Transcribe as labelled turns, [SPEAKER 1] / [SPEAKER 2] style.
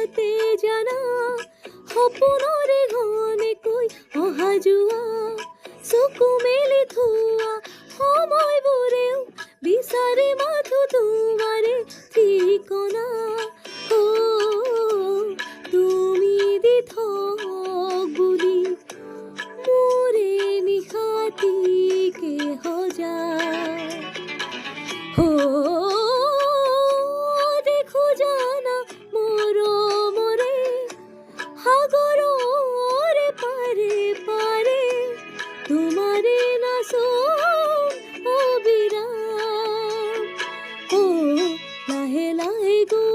[SPEAKER 1] নিশাতে জানা সপোনৰে ঘনেকৈ অহা যোৱা চকু মেলি থোৱা সময়বোৰেও বিচাৰে মাথো তোমাৰে ঠিকনা তুমি দি থক বুলি মোৰে নিশাটিকে সজায় দেখো জানা মৰমৰে সাগৰৰে পাৰে পাৰে তোমাৰে নাচোন অবিৰাম লাহে লাহে গৈ